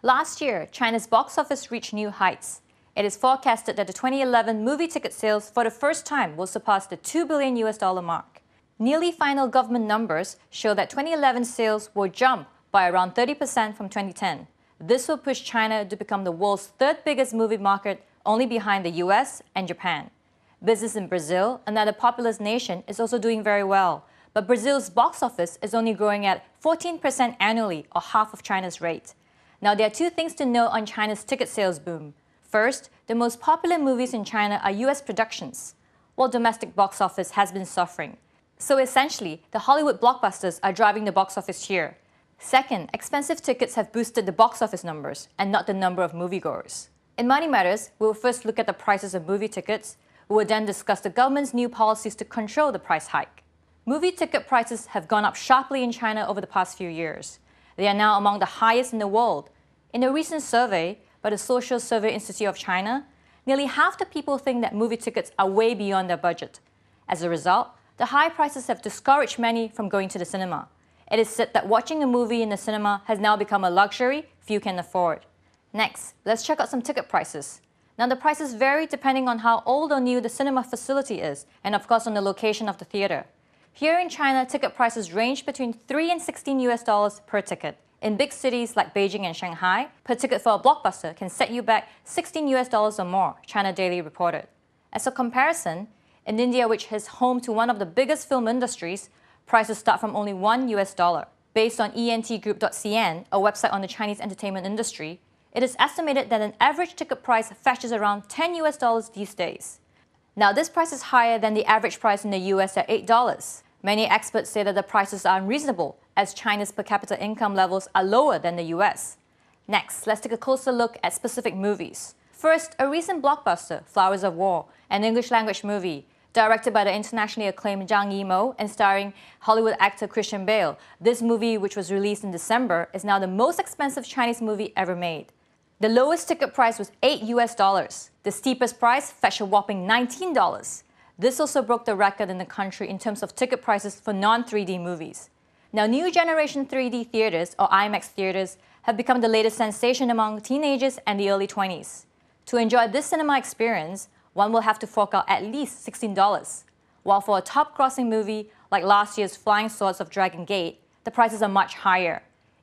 Last year, China's box office reached new heights. It is forecasted that the 2011 movie ticket sales for the first time will surpass the $2 billion mark. Nearly final government numbers show that 2011 sales will jump by around 30% from 2010. This will push China to become the world's third biggest movie market, only behind the US and Japan. Business in Brazil, another populous nation, is also doing very well. But Brazil's box office is only growing at 14% annually, or half of China's rate. Now, there are two things to note on China's ticket sales boom. First, the most popular movies in China are US productions, while domestic box office has been suffering. So essentially, the Hollywood blockbusters are driving the box office here. Second, expensive tickets have boosted the box office numbers and not the number of moviegoers. In Money Matters, we will first look at the prices of movie tickets. We will then discuss the government's new policies to control the price hike. Movie ticket prices have gone up sharply in China over the past few years. They are now among the highest in the world. In a recent survey by the Social Survey Institute of China, nearly half the people think that movie tickets are way beyond their budget. As a result, the high prices have discouraged many from going to the cinema. It is said that watching a movie in the cinema has now become a luxury few can afford. Next, let's check out some ticket prices. Now, the prices vary depending on how old or new the cinema facility is, and of course on the location of the theater. Here in China, ticket prices range between $3 and $16 per ticket. In big cities like Beijing and Shanghai, per ticket for a blockbuster can set you back $16 or more, China Daily reported. As a comparison, in India, which is home to one of the biggest film industries, prices start from only $1. Based on entgroup.cn, a website on the Chinese entertainment industry, it is estimated that an average ticket price fetches around $10 these days. Now, this price is higher than the average price in the US at $8. Many experts say that the prices are unreasonable, as China's per capita income levels are lower than the US. Next, let's take a closer look at specific movies. First, a recent blockbuster, Flowers of War, an English-language movie, directed by the internationally acclaimed Zhang Yimou and starring Hollywood actor Christian Bale. This movie, which was released in December, is now the most expensive Chinese movie ever made. The lowest ticket price was $8. The steepest price fetched a whopping $19. This also broke the record in the country in terms of ticket prices for non-3D movies. Now, new generation 3D theaters, or IMAX theaters, have become the latest sensation among teenagers and the early 20s. To enjoy this cinema experience, one will have to fork out at least $16. While for a top-grossing movie like last year's Flying Swords of Dragon Gate, the prices are much higher.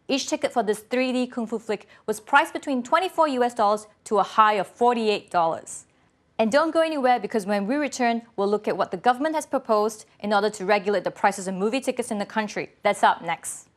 Each ticket for this 3D kung fu flick was priced between $24 to a high of $48. And don't go anywhere, because when we return, we'll look at what the government has proposed in order to regulate the prices of movie tickets in the country. That's up next.